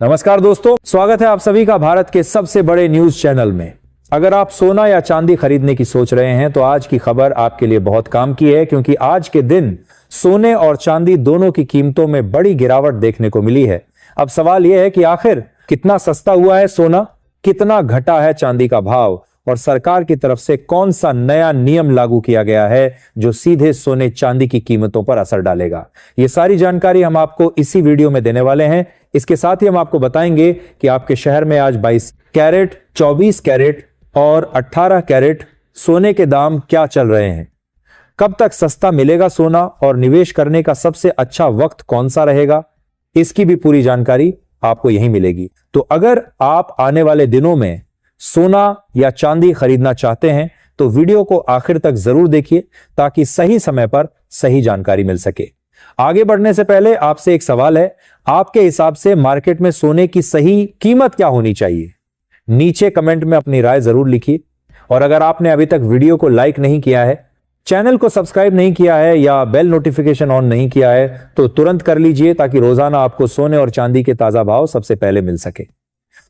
नमस्कार दोस्तों, स्वागत है आप सभी का भारत के सबसे बड़े न्यूज चैनल में। अगर आप सोना या चांदी खरीदने की सोच रहे हैं तो आज की खबर आपके लिए बहुत काम की है, क्योंकि आज के दिन सोने और चांदी दोनों की कीमतों में बड़ी गिरावट देखने को मिली है। अब सवाल यह है कि आखिर कितना सस्ता हुआ है सोना, कितना घटा है चांदी का भाव और सरकार की तरफ से कौन सा नया नियम लागू किया गया है जो सीधे सोने चांदी की कीमतों पर असर डालेगा। ये सारी जानकारी हम आपको इसी वीडियो में देने वाले हैं। इसके साथ ही हम आपको बताएंगे कि आपके शहर में आज 22 कैरेट, 24 कैरेट और 18 कैरेट सोने के दाम क्या चल रहे हैं, कब तक सस्ता मिलेगा सोना और निवेश करने का सबसे अच्छा वक्त कौन सा रहेगा, इसकी भी पूरी जानकारी आपको यहीं मिलेगी। तो अगर आप आने वाले दिनों में सोना या चांदी खरीदना चाहते हैं तो वीडियो को आखिर तक जरूर देखिए ताकि सही समय पर सही जानकारी मिल सके। आगे बढ़ने से पहले आपसे एक सवाल है, आपके हिसाब से मार्केट में सोने की सही कीमत क्या होनी चाहिए? नीचे कमेंट में अपनी राय जरूर लिखिए। और अगर आपने अभी तक वीडियो को लाइक नहीं किया है, चैनल को सब्सक्राइब नहीं किया है या बेल नोटिफिकेशन ऑन नहीं किया है तो तुरंत कर लीजिए ताकि रोजाना आपको सोने और चांदी के ताजा भाव सबसे पहले मिल सके।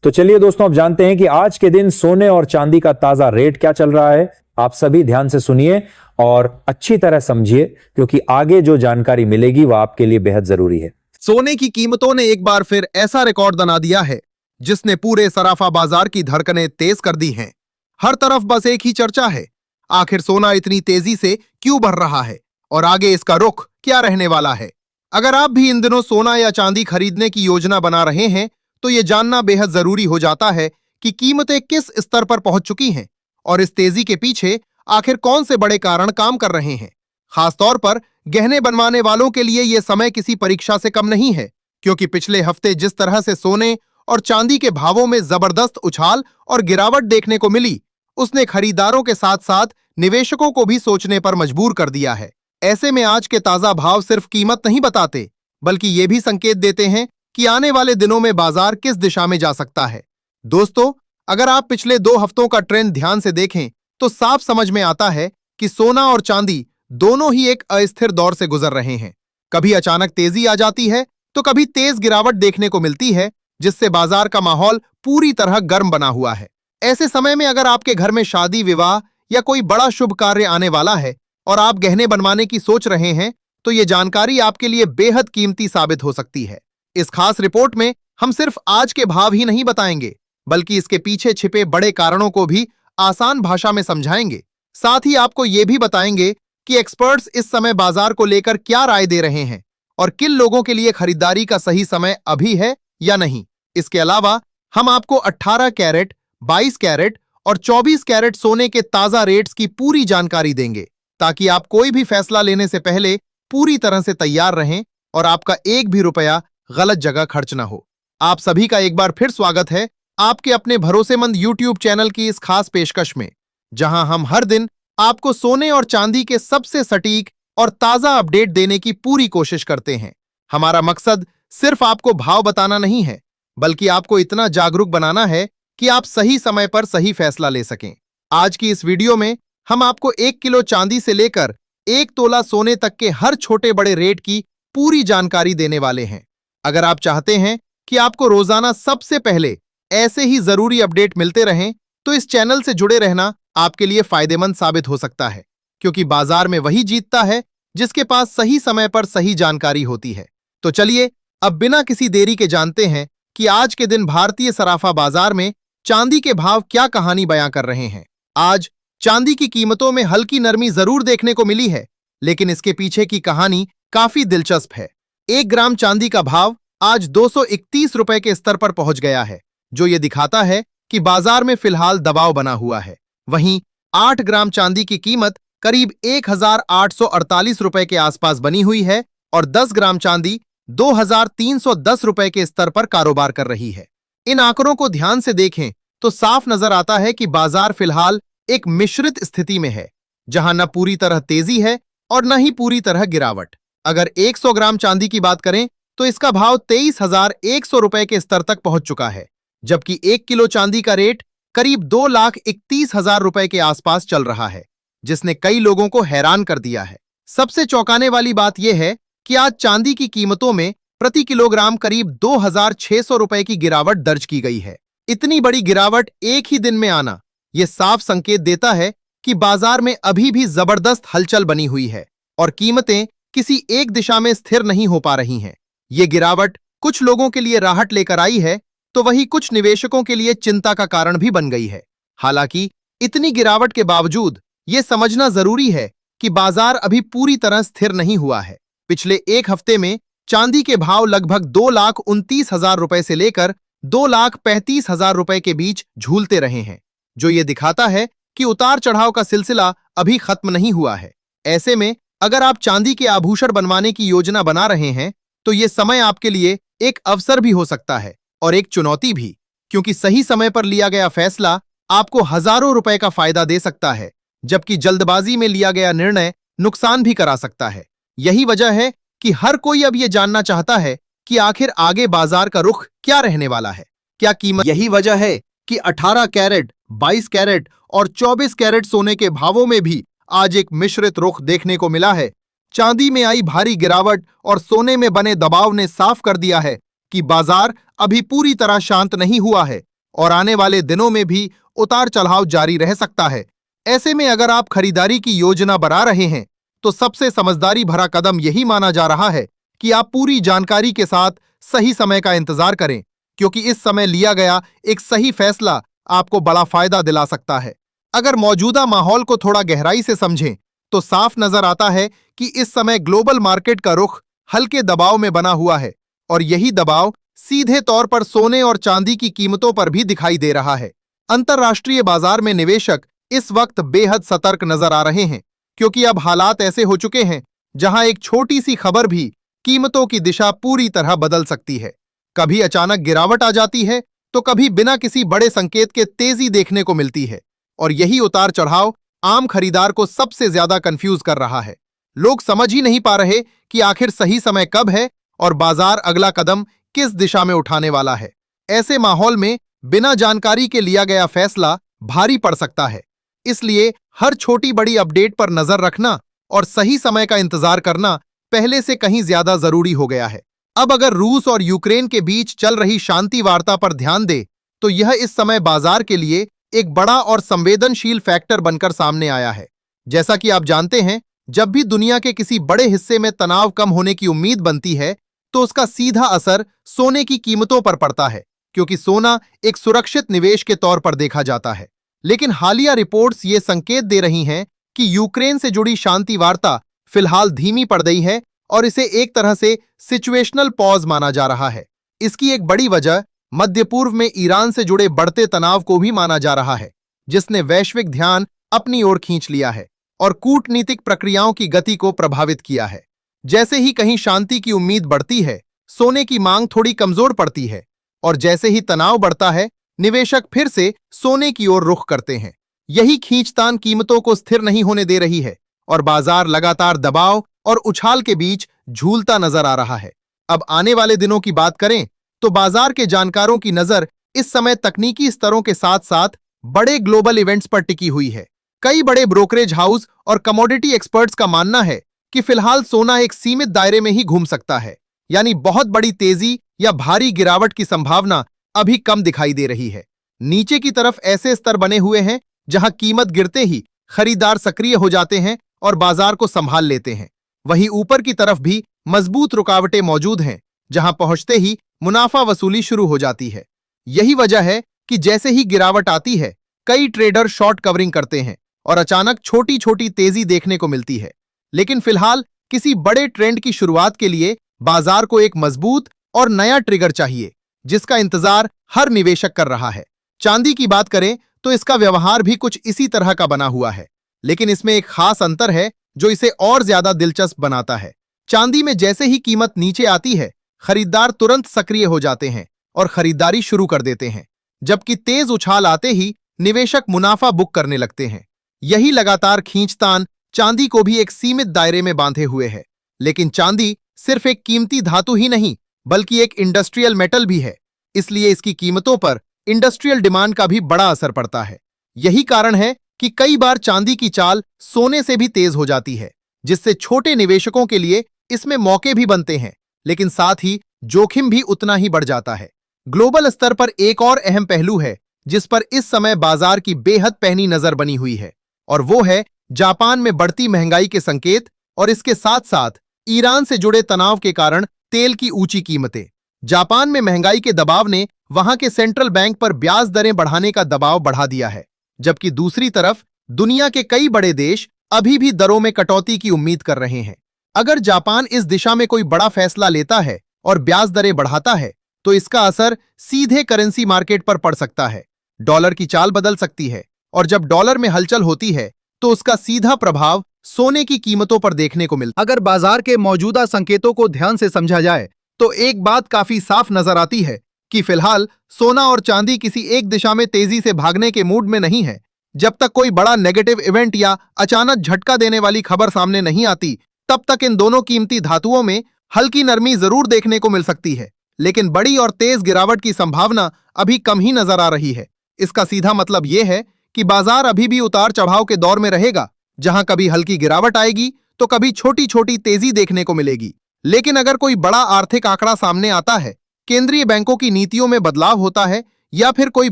तो चलिए दोस्तों, अब जानते हैं कि आज के दिन सोने और चांदी का ताजा रेट क्या चल रहा है। आप सभी ध्यान से सुनिए और अच्छी तरह समझिए, क्योंकि आगे जो जानकारी मिलेगी वह आपके लिए बेहद जरूरी है। सोने की कीमतों ने एक बार फिर ऐसा रिकॉर्ड बना दिया है जिसने पूरे सराफा बाजार की धड़कनें तेज कर दी हैं। हर तरफ बस एक ही चर्चा है, आखिर सोना इतनी तेजी से क्यों बढ़ रहा है और आगे इसका रुख क्या रहने वाला है। अगर आप भी इन दिनों सोना या चांदी खरीदने की योजना बना रहे हैं तो ये जानना बेहद जरूरी हो जाता है कि कीमतें किस स्तर पर पहुंच चुकी हैं और इस तेजी के पीछे आखिर कौन से बड़े कारण काम कर रहे हैं। खासतौर पर गहने बनवाने वालों के लिए यह समय किसी परीक्षा से कम नहीं है, क्योंकि पिछले हफ्ते जिस तरह से सोने और चांदी के भावों में जबरदस्त उछाल और गिरावट देखने को मिली, उसने खरीदारों के साथ साथ निवेशकों को भी सोचने पर मजबूर कर दिया है। ऐसे में आज के ताजा भाव सिर्फ कीमत नहीं बताते, बल्कि ये भी संकेत देते हैं कि आने वाले दिनों में बाजार किस दिशा में जा सकता है। दोस्तों, अगर आप पिछले 2 हफ्तों का ट्रेंड ध्यान से देखें तो साफ समझ में आता है कि सोना और चांदी दोनों ही एक अस्थिर दौर से गुजर रहे हैं। कभी अचानक तेजी आ जाती है तो कभी तेज गिरावट देखने को मिलती है, जिससे बाजार का माहौल पूरी तरह गर्म बना हुआ है। ऐसे समय में अगर आपके घर में शादी, विवाह या कोई बड़ा शुभ कार्य आने वाला है और आप गहने बनवाने की सोच रहे हैं तो ये जानकारी आपके लिए बेहद कीमती साबित हो सकती है। इस खास रिपोर्ट में हम सिर्फ आज के भाव ही नहीं बताएंगे, बल्कि इसके पीछे छिपे बड़े कारणों को भी आसान भाषा में समझाएंगे। साथ ही आपको यह भी बताएंगे कि एक्सपर्ट्स इस समय बाजार को लेकर क्या राय दे रहे हैं और किन लोगों के लिए खरीदारी का सही समय अभी है या नहीं। इसके अलावा हम आपको 18 कैरेट, 22 कैरेट और 24 कैरेट सोने के ताजा रेट्स की पूरी जानकारी देंगे, ताकि आप कोई भी फैसला लेने से पहले पूरी तरह से तैयार रहें और आपका एक भी रुपया गलत जगह खर्च ना हो। आप सभी का एक बार फिर स्वागत है आपके अपने भरोसेमंद YouTube चैनल की इस खास पेशकश में, जहां हम हर दिन आपको सोने और चांदी के सबसे सटीक और ताजा अपडेट देने की पूरी कोशिश करते हैं। हमारा मकसद सिर्फ आपको भाव बताना नहीं है, बल्कि आपको इतना जागरूक बनाना है कि आप सही समय पर सही फैसला ले सकें। आज की इस वीडियो में हम आपको 1 किलो चांदी से लेकर 1 तोला सोने तक के हर छोटे बड़े रेट की पूरी जानकारी देने वाले हैं। अगर आप चाहते हैं कि आपको रोजाना सबसे पहले ऐसे ही जरूरी अपडेट मिलते रहें तो इस चैनल से जुड़े रहना आपके लिए फायदेमंद साबित हो सकता है, क्योंकि बाजार में वही जीतता है जिसके पास सही समय पर सही जानकारी होती है। तो चलिए अब बिना किसी देरी के जानते हैं कि आज के दिन भारतीय सराफा बाजार में चांदी के भाव क्या कहानी बयां कर रहे हैं। आज चांदी की कीमतों में हल्की नरमी जरूर देखने को मिली है, लेकिन इसके पीछे की कहानी काफी दिलचस्प है। 1 ग्राम चांदी का भाव आज 231 रुपए के स्तर पर पहुंच गया है, जो ये दिखाता है कि बाजार में फिलहाल दबाव बना हुआ है। वहीं 8 ग्राम चांदी की कीमत करीब 1848 रुपए के आसपास बनी हुई है और 10 ग्राम चांदी 2310 रुपए के स्तर पर कारोबार कर रही है। इन आंकड़ों को ध्यान से देखें तो साफ नजर आता है कि बाजार फिलहाल एक मिश्रित स्थिति में है, जहां न पूरी तरह तेजी है और न ही पूरी तरह गिरावट। अगर 100 ग्राम चांदी की बात करें तो इसका भाव 23,100 रुपए के स्तर तक पहुंच चुका है, जबकि 1 किलो चांदी का रेट करीब 2,31,000 रुपए के आसपास चल रहा है, जिसने कई लोगों को हैरान कर दिया है। सबसे चौंकाने वाली बात यह है कि आज चांदी की कीमतों में प्रति किलोग्राम करीब 2,600 रुपए की गिरावट दर्ज की गई है। इतनी बड़ी गिरावट एक ही दिन में आना यह साफ संकेत देता है कि बाजार में अभी भी जबरदस्त हलचल बनी हुई है और कीमतें किसी एक दिशा में स्थिर नहीं हो पा रही हैं। ये गिरावट कुछ लोगों के लिए राहत लेकर आई है तो वही कुछ निवेशकों के लिए चिंता का कारण भी बन गई है। हालांकि इतनी गिरावट के बावजूद ये समझना जरूरी है कि बाजार अभी पूरी तरह स्थिर नहीं हुआ है। पिछले एक हफ्ते में चांदी के भाव लगभग 2,29,000 रुपए से लेकर 2,35,000 रुपए के बीच झूलते रहे हैं, जो ये दिखाता है कि उतार चढ़ाव का सिलसिला अभी खत्म नहीं हुआ है। ऐसे में अगर आप चांदी के आभूषण बनवाने की योजना बना रहे हैं तो ये समय आपके लिए एक अवसर भी हो सकता है और एक चुनौती भी, क्योंकि सही समय पर लिया गया फैसला आपको हजारों रुपए का फायदा दे सकता है, जबकि जल्दबाजी में लिया गया निर्णय नुकसान भी करा सकता है। यही वजह है कि हर कोई अब यह जानना चाहता है कि आखिर आगे बाजार का रुख क्या रहने वाला है, क्या कीमत। यही वजह है कि 18 कैरेट, 22 कैरेट और 24 कैरेट सोने के भावों में भी आज एक मिश्रित रुख देखने को मिला है। चांदी में आई भारी गिरावट और सोने में बने दबाव ने साफ कर दिया है कि बाजार अभी पूरी तरह शांत नहीं हुआ है और आने वाले दिनों में भी उतार चढ़ाव जारी रह सकता है। ऐसे में अगर आप खरीदारी की योजना बना रहे हैं तो सबसे समझदारी भरा कदम यही माना जा रहा है कि आप पूरी जानकारी के साथ सही समय का इंतजार करें, क्योंकि इस समय लिया गया एक सही फैसला आपको बड़ा फायदा दिला सकता है। अगर मौजूदा माहौल को थोड़ा गहराई से समझें तो साफ नजर आता है कि इस समय ग्लोबल मार्केट का रुख हल्के दबाव में बना हुआ है और यही दबाव सीधे तौर पर सोने और चांदी की कीमतों पर भी दिखाई दे रहा है। अंतर्राष्ट्रीय बाजार में निवेशक इस वक्त बेहद सतर्क नजर आ रहे हैं, क्योंकि अब हालात ऐसे हो चुके हैं जहां एक छोटी सी खबर भी कीमतों की दिशा पूरी तरह बदल सकती है। कभी अचानक गिरावट आ जाती है तो कभी बिना किसी बड़े संकेत के तेजी देखने को मिलती है और यही उतार चढ़ाव आम खरीदार को सबसे ज्यादा कंफ्यूज कर रहा है। लोग समझ ही नहीं पा रहे कि आखिर सही समय कब है और बाजार अगला कदम किस दिशा में उठाने वाला है। ऐसे माहौल में बिना जानकारी के लिया गया फैसला भारी पड़ सकता है, इसलिए हर छोटी बड़ी अपडेट पर नजर रखना और सही समय का इंतजार करना पहले से कहीं ज्यादा जरूरी हो गया है। अब अगर रूस और यूक्रेन के बीच चल रही शांति वार्ता पर ध्यान दे तो यह इस समय बाजार के लिए एक बड़ा और संवेदनशील फैक्टर बनकर सामने आया है। जैसा कि आप जानते हैं, जब भी दुनिया के किसी बड़े हिस्से में तनाव कम होने की उम्मीद बनती है तो उसका सीधा असर सोने की कीमतों पर पड़ता है, क्योंकि सोना एक सुरक्षित निवेश के तौर पर देखा जाता है। लेकिन हालिया रिपोर्ट्स ये संकेत दे रही हैं कि यूक्रेन से जुड़ी शांति वार्ता फिलहाल धीमी पड़ गई है और इसे एक तरह से सिचुएशनल पॉज माना जा रहा है। इसकी एक बड़ी वजह मध्य पूर्व में ईरान से जुड़े बढ़ते तनाव को भी माना जा रहा है, जिसने वैश्विक ध्यान अपनी ओर खींच लिया है और कूटनीतिक प्रक्रियाओं की गति को प्रभावित किया है। जैसे ही कहीं शांति की उम्मीद बढ़ती है, सोने की मांग थोड़ी कमजोर पड़ती है और जैसे ही तनाव बढ़ता है, निवेशक फिर से सोने की ओर रुख करते हैं। यही खींचतान कीमतों को स्थिर नहीं होने दे रही है और बाजार लगातार दबाव और उछाल के बीच झूलता नजर आ रहा है। अब आने वाले दिनों की बात करें तो बाजार के जानकारों की नजर इस समय तकनीकी स्तरों के साथ साथ बड़े ग्लोबल इवेंट्स पर टिकी हुई है। कई बड़े ब्रोकरेज हाउस और कमोडिटी एक्सपर्ट्स का मानना है कि फिलहाल सोना एक सीमित दायरे में ही घूम सकता है, यानी बहुत बड़ी तेजी या भारी गिरावट की संभावना अभी कम दिखाई दे रही है। नीचे की तरफ ऐसे स्तर बने हुए हैं जहां कीमत गिरते ही खरीदार सक्रिय हो जाते हैं और बाजार को संभाल लेते हैं। वहीं ऊपर की तरफ भी मजबूत रुकावटें मौजूद हैं, जहां पहुंचते ही मुनाफा वसूली शुरू हो जाती है। यही वजह है कि जैसे ही गिरावट आती है, कई ट्रेडर शॉर्ट कवरिंग करते हैं और अचानक छोटी छोटी तेजी देखने को मिलती है। लेकिन फिलहाल किसी बड़े ट्रेंड की शुरुआत के लिए बाजार को एक मजबूत और नया ट्रिगर चाहिए, जिसका इंतजार हर निवेशक कर रहा है। चांदी की बात करें तो इसका व्यवहार भी कुछ इसी तरह का बना हुआ है, लेकिन इसमें एक खास अंतर है जो इसे और ज्यादा दिलचस्प बनाता है। चांदी में जैसे ही कीमत नीचे आती है, खरीदार तुरंत सक्रिय हो जाते हैं और खरीदारी शुरू कर देते हैं, जबकि तेज उछाल आते ही निवेशक मुनाफा बुक करने लगते हैं। यही लगातार खींचतान चांदी को भी एक सीमित दायरे में बांधे हुए है। लेकिन चांदी सिर्फ एक कीमती धातु ही नहीं, बल्कि एक इंडस्ट्रियल मेटल भी है, इसलिए इसकी कीमतों पर इंडस्ट्रियल डिमांड का भी बड़ा असर पड़ता है। यही कारण है कि कई बार चांदी की चाल सोने से भी तेज हो जाती है, जिससे छोटे निवेशकों के लिए इसमें मौके भी बनते हैं, लेकिन साथ ही जोखिम भी उतना ही बढ़ जाता है। ग्लोबल स्तर पर एक और अहम पहलू है जिस पर इस समय बाजार की बेहद पैनी नजर बनी हुई है, और वो है जापान में बढ़ती महंगाई के संकेत और इसके साथ साथ ईरान से जुड़े तनाव के कारण तेल की ऊंची कीमतें। जापान में महंगाई के दबाव ने वहां के सेंट्रल बैंक पर ब्याज दरें बढ़ाने का दबाव बढ़ा दिया है, जबकि दूसरी तरफ दुनिया के कई बड़े देश अभी भी दरों में कटौती की उम्मीद कर रहे हैं। अगर जापान इस दिशा में कोई बड़ा फैसला लेता है और ब्याज दरें बढ़ाता है तो इसका असर सीधे करेंसी मार्केट पर पड़ सकता है। डॉलर की चाल बदल सकती है, और जब डॉलर में हलचल होती है तो उसका सीधा प्रभाव सोने की कीमतों पर देखने को मिलता है। अगर बाजार के मौजूदा संकेतों को ध्यान से समझा जाए तो एक बात काफी साफ नजर आती है कि फिलहाल सोना और चांदी किसी एक दिशा में तेजी से भागने के मूड में नहीं है। जब तक कोई बड़ा नेगेटिव इवेंट या अचानक झटका देने वाली खबर सामने नहीं आती, तब तक इन दोनों कीमती धातुओं में हल्की नरमी जरूर देखने को मिल सकती है, लेकिन बड़ी और तेज गिरावट की संभावना अभी कम ही नजर आ रही है। इसका सीधा मतलब यह है कि बाजार अभी भी उतार चढ़ाव के दौर में रहेगा, जहां कभी हल्की गिरावट आएगी तो कभी छोटी छोटी तेजी देखने को मिलेगी। लेकिन अगर कोई बड़ा आर्थिक आंकड़ा सामने आता है, केंद्रीय बैंकों की नीतियों में बदलाव होता है या फिर कोई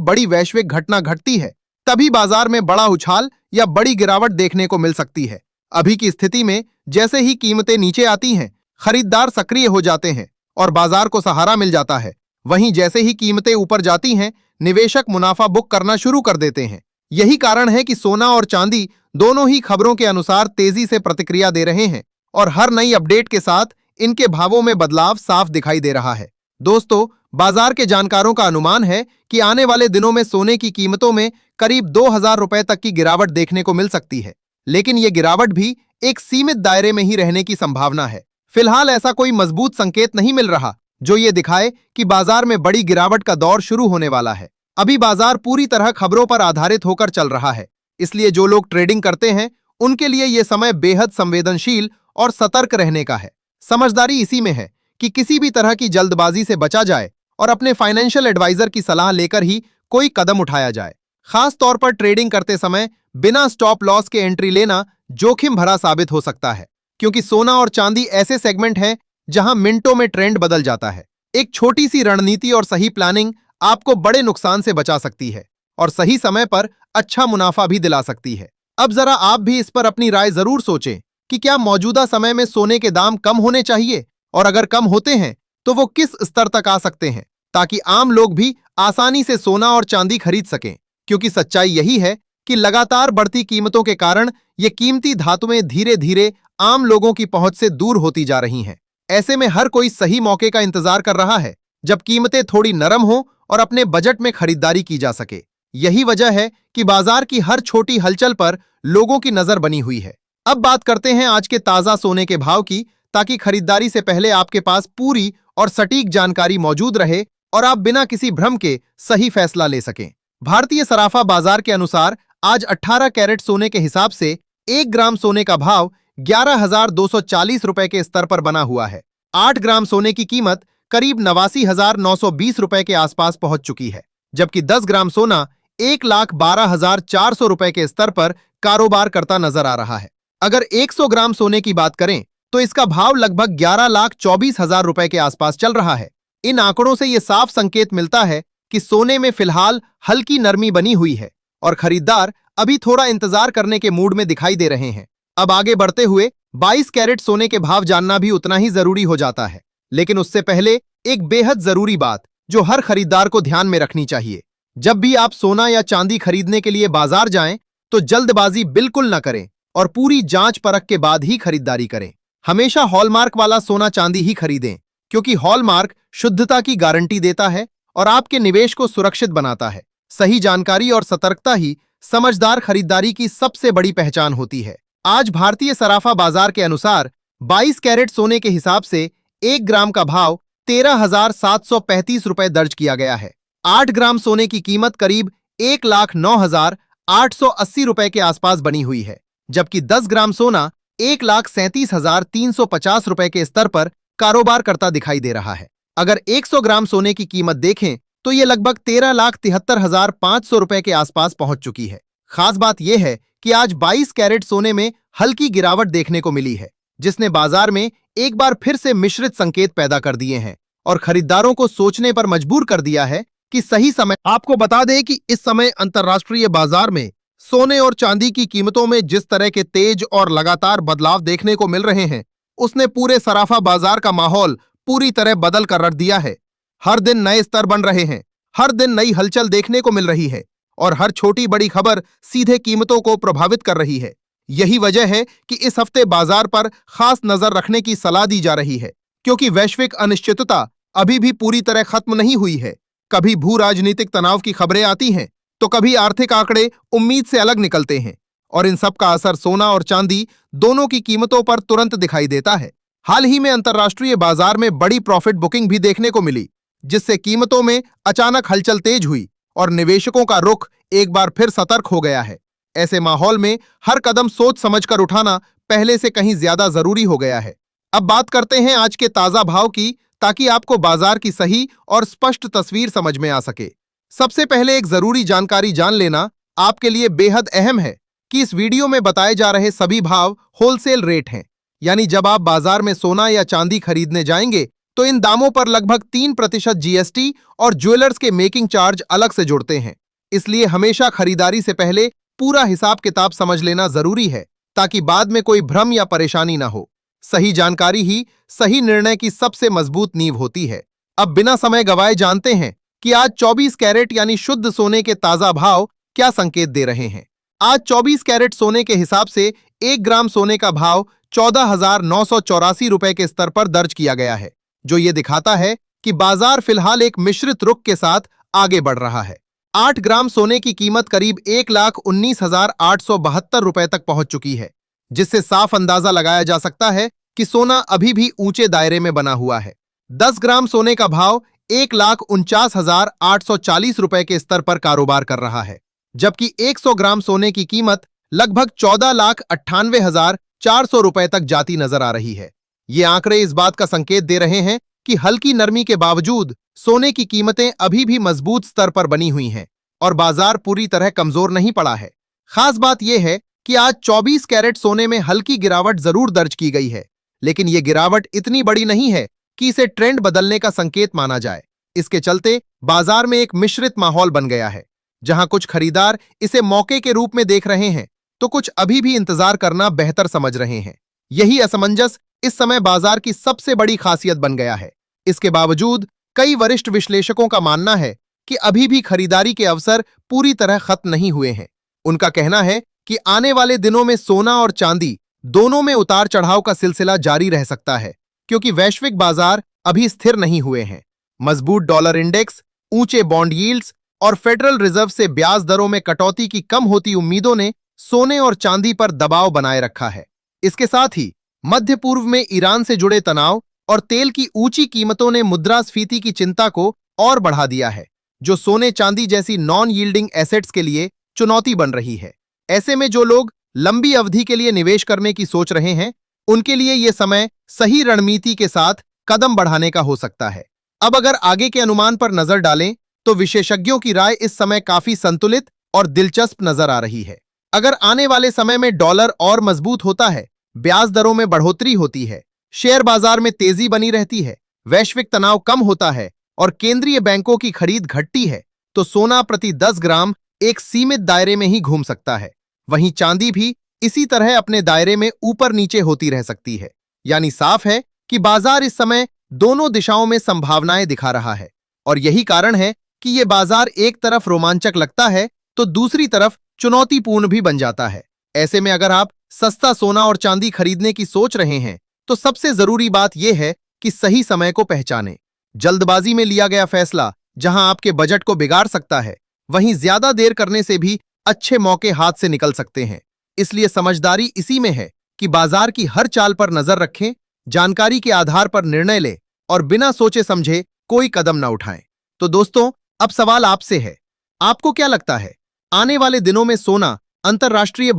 बड़ी वैश्विक घटना घटती है, तभी बाजार में बड़ा उछाल या बड़ी गिरावट देखने को मिल सकती है। अभी की स्थिति में जैसे ही कीमतें नीचे आती हैं, खरीदार सक्रिय हो जाते हैं और बाजार को सहारा मिल जाता है। वहीं जैसे ही कीमतें ऊपर जाती हैं, निवेशक मुनाफा बुक करना शुरू कर देते हैं। यही कारण है कि सोना और चांदी दोनों ही खबरों के अनुसार तेजी से प्रतिक्रिया दे रहे हैं, और हर नई अपडेट के साथ इनके भावों में बदलाव साफ दिखाई दे रहा है। दोस्तों, बाजार के जानकारों का अनुमान है कि आने वाले दिनों में सोने की कीमतों में करीब 2000 रुपए तक की गिरावट देखने को मिल सकती है, लेकिन यह गिरावट भी एक सीमित दायरे में ही रहने की संभावना है। फिलहाल ऐसा कोई मजबूत संकेत नहीं मिल रहा जो ये दिखाए कि बाजार में बड़ी गिरावट का दौर शुरू होने वाला है। अभी बाजार पूरी तरह खबरों पर आधारित होकर चल रहा है, इसलिए जो लोग ट्रेडिंग करते हैं उनके लिए यह समय बेहद संवेदनशील और सतर्क रहने का है। समझदारी इसी में है कि किसी भी तरह की जल्दबाजी से बचा जाए और अपने फाइनेंशियल एडवाइजर की सलाह लेकर ही कोई कदम उठाया जाए। खास तौर पर ट्रेडिंग करते समय बिना स्टॉप लॉस के एंट्री लेना जोखिम भरा साबित हो सकता है, क्योंकि सोना और चांदी ऐसे सेगमेंट हैं जहां मिनटों में ट्रेंड बदल जाता है। एक छोटी सी रणनीति और सही प्लानिंग आपको बड़े नुकसान से बचा सकती है और सही समय पर अच्छा मुनाफा भी दिला सकती है। अब जरा आप भी इस पर अपनी राय जरूर सोचें कि क्या मौजूदा समय में सोने के दाम कम होने चाहिए, और अगर कम होते हैं तो वो किस स्तर तक आ सकते हैं, ताकि आम लोग भी आसानी से सोना और चांदी खरीद सकें। क्योंकि सच्चाई यही है कि लगातार बढ़ती कीमतों के कारण ये कीमती धातुएं धीरे धीरे आम लोगों की पहुंच से दूर होती जा रही हैं। ऐसे में हर कोई सही मौके का इंतजार कर रहा है जब कीमतें थोड़ी नरम हो और अपने बजट में खरीदारी की जा सके। यही वजह है कि बाजार की हर छोटी हलचल पर लोगों की नजर बनी हुई है। अब बात करते हैं आज के ताजा सोने के भाव की, ताकि खरीदारी से पहले आपके पास पूरी और सटीक जानकारी मौजूद रहे और आप बिना किसी भ्रम के सही फैसला ले सकें। भारतीय सराफा बाजार के अनुसार आज 18 कैरेट सोने के हिसाब से 1 ग्राम सोने का भाव 11,240 रुपए के स्तर पर बना हुआ है। 8 ग्राम सोने की कीमत करीब 89,920 रुपए के आसपास पहुंच चुकी है, जबकि 10 ग्राम सोना 1,12,400 रुपए के स्तर पर कारोबार करता नजर आ रहा है। अगर 100 ग्राम सोने की बात करें तो इसका भाव लगभग 11,24,000 रुपए के आसपास चल रहा है। इन आंकड़ों से यह साफ संकेत मिलता है कि सोने में फिलहाल हल्की नरमी बनी हुई है और खरीदार अभी थोड़ा इंतजार करने के मूड में दिखाई दे रहे हैं। अब आगे बढ़ते हुए 22 कैरेट सोने के भाव जानना भी उतना ही जरूरी हो जाता है, लेकिन उससे पहले एक बेहद जरूरी बात जो हर खरीदार को ध्यान में रखनी चाहिए। जब भी आप सोना या चांदी खरीदने के लिए बाजार जाएं तो जल्दबाजी बिल्कुल न करें और पूरी जांच परख के बाद ही खरीदारी करें। हमेशा हॉलमार्क वाला सोना चांदी ही खरीदें, क्योंकि हॉलमार्क शुद्धता की गारंटी देता है और आपके निवेश को सुरक्षित बनाता है। सही जानकारी और सतर्कता ही समझदार खरीदारी की सबसे बड़ी पहचान होती है। आज भारतीय सराफा बाजार के अनुसार 22 कैरेट सोने के हिसाब से 1 ग्राम का भाव 13,735 रुपए दर्ज किया गया है। 8 ग्राम सोने की कीमत करीब 1,09,880 रुपए के आसपास बनी हुई है, जबकि 10 ग्राम सोना 1,37,350 रुपए के स्तर पर कारोबार करता दिखाई दे रहा है। अगर 100 ग्राम सोने की कीमत देखें तो यह लगभग 13,73,500 रुपए के आसपास पहुंच चुकी है। खास बात यह है कि आज 22 कैरेट सोने में हल्की गिरावट देखने को मिली है, जिसने बाजार में एक बार फिर से मिश्रित संकेत पैदा कर दिए हैं और खरीदारों को सोचने पर मजबूर कर दिया है कि सही समय। आपको बता दें कि इस समय अंतर्राष्ट्रीय बाजार में सोने और चांदी की कीमतों में जिस तरह के तेज और लगातार बदलाव देखने को मिल रहे हैं, उसने पूरे सराफा बाजार का माहौल पूरी तरह बदल कर रख दिया है। हर दिन नए स्तर बन रहे हैं, हर दिन नई हलचल देखने को मिल रही है और हर छोटी बड़ी खबर सीधे कीमतों को प्रभावित कर रही है। यही वजह है कि इस हफ्ते बाजार पर खास नजर रखने की सलाह दी जा रही है, क्योंकि वैश्विक अनिश्चितता अभी भी पूरी तरह खत्म नहीं हुई है। कभी भू राजनीतिक तनाव की खबरें आती हैं, तो कभी आर्थिक आंकड़े उम्मीद से अलग निकलते हैं और इन सब का असर सोना और चांदी दोनों की कीमतों पर तुरंत दिखाई देता है। हाल ही में अंतर्राष्ट्रीय बाजार में बड़ी प्रॉफिट बुकिंग भी देखने को मिली, जिससे कीमतों में अचानक हलचल तेज हुई और निवेशकों का रुख एक बार फिर सतर्क हो गया है। ऐसे माहौल में हर कदम सोच समझकर उठाना पहले से कहीं ज्यादा जरूरी हो गया है। अब बात करते हैं आज के ताजा भाव की, ताकि आपको बाजार की सही और स्पष्ट तस्वीर समझ में आ सके। सबसे पहले एक जरूरी जानकारी जान लेना आपके लिए बेहद अहम है कि इस वीडियो में बताए जा रहे सभी भाव होलसेल रेट हैं, यानी जब आप बाजार में सोना या चांदी खरीदने जाएंगे तो इन दामों पर लगभग 3% जीएसटी और ज्वेलर्स के मेकिंग चार्ज अलग से जुड़ते हैं। इसलिए हमेशा खरीदारी से पहले पूरा हिसाब किताब समझ लेना जरूरी है, ताकि बाद में कोई भ्रम या परेशानी ना हो। सही जानकारी ही सही निर्णय की सबसे मजबूत नींव होती है। अब बिना समय गवाए जानते हैं कि आज 24 कैरेट यानी शुद्ध सोने के ताजा भाव क्या संकेत दे रहे हैं। आज 24 कैरेट सोने के हिसाब से 1 ग्राम सोने का भाव 14,984 रुपए के स्तर पर दर्ज किया गया है, जो ये दिखाता है कि बाजार फिलहाल एक मिश्रित रुख के साथ आगे बढ़ रहा है। 8 ग्राम सोने की कीमत करीब 1,19,872 रुपए तक पहुंच चुकी है, जिससे साफ अंदाजा लगाया जा सकता है कि सोना अभी भी ऊंचे दायरे में बना हुआ है। 10 ग्राम सोने का भाव 1,49,840 रुपए के स्तर पर कारोबार कर रहा है, जबकि 100 ग्राम सोने की कीमत लगभग 14,98,400 रुपए तक जाती नजर आ रही है। ये आंकड़े इस बात का संकेत दे रहे हैं कि हल्की नरमी के बावजूद सोने की कीमतें अभी भी मजबूत स्तर पर बनी हुई हैं और बाजार पूरी तरह कमजोर नहीं पड़ा है। खास बात यह है कि आज 24 कैरेट सोने में हल्की गिरावट जरूर दर्ज की गई है, लेकिन यह गिरावट इतनी बड़ी नहीं है कि इसे ट्रेंड बदलने का संकेत माना जाए। इसके चलते बाजार में एक मिश्रित माहौल बन गया है, जहां कुछ खरीदार इसे मौके के रूप में देख रहे हैं, तो कुछ अभी भी इंतजार करना बेहतर समझ रहे हैं। यही असमंजस इस समय बाजार की सबसे बड़ी खासियत बन गया है। इसके बावजूद कई वरिष्ठ विश्लेषकों का मानना है कि अभी भी खरीदारी के अवसर पूरी तरह खत्म नहीं हुए हैं। उनका कहना है कि आने वाले दिनों में सोना और चांदी दोनों में उतार चढ़ाव का सिलसिला जारी रह सकता है, क्योंकि वैश्विक बाजार अभी स्थिर नहीं हुए हैं। मजबूत डॉलर इंडेक्स, ऊंचे बॉन्ड यील्ड्स और फेडरल रिजर्व से ब्याज दरों में कटौती की कम होती उम्मीदों ने सोने और चांदी पर दबाव बनाए रखा है। इसके साथ ही मध्य पूर्व में ईरान से जुड़े तनाव और तेल की ऊंची कीमतों ने मुद्रास्फीति की चिंता को और बढ़ा दिया है, जो सोने चांदी जैसी नॉन यील्डिंग एसेट्स के लिए चुनौती बन रही है। ऐसे में जो लोग लंबी अवधि के लिए निवेश करने की सोच रहे हैं, उनके लिए यह समय सही रणनीति के साथ कदम बढ़ाने का हो सकता है। अब अगर आगे के अनुमान पर नजर डालें, तो विशेषज्ञों की राय इस समय काफी संतुलित और दिलचस्प नजर आ रही है। अगर आने वाले समय में डॉलर और मजबूत होता है, ब्याज दरों में बढ़ोतरी होती है, शेयर बाजार में तेजी बनी रहती है, वैश्विक तनाव कम होता है और केंद्रीय बैंकों की खरीद घटती है, तो सोना प्रति 10 ग्राम एक सीमित दायरे में ही घूम सकता है। वहीं चांदी भी इसी तरह अपने दायरे में ऊपर नीचे होती रह सकती है। यानी साफ है कि बाजार इस समय दोनों दिशाओं में संभावनाएं दिखा रहा है और यही कारण है कि यह बाजार एक तरफ रोमांचक लगता है तो दूसरी तरफ चुनौतीपूर्ण भी बन जाता है। ऐसे में अगर आप सस्ता सोना और चांदी खरीदने की सोच रहे हैं, तो सबसे जरूरी बात यह है कि सही समय को पहचानें। जल्दबाजी में लिया गया फैसला जहां आपके बजट को बिगाड़ सकता है, वहीं ज्यादा देर करने से भी अच्छे मौके हाथ से निकल सकते हैं। इसलिए समझदारी इसी में है कि बाजार की हर चाल पर नजर रखें, जानकारी के आधार पर निर्णय लें और बिना सोचे समझे कोई कदम न उठाएं। तो दोस्तों, अब सवाल आपसे है, आपको क्या लगता है आने वाले दिनों में सोना अंतर्राष्ट्रीय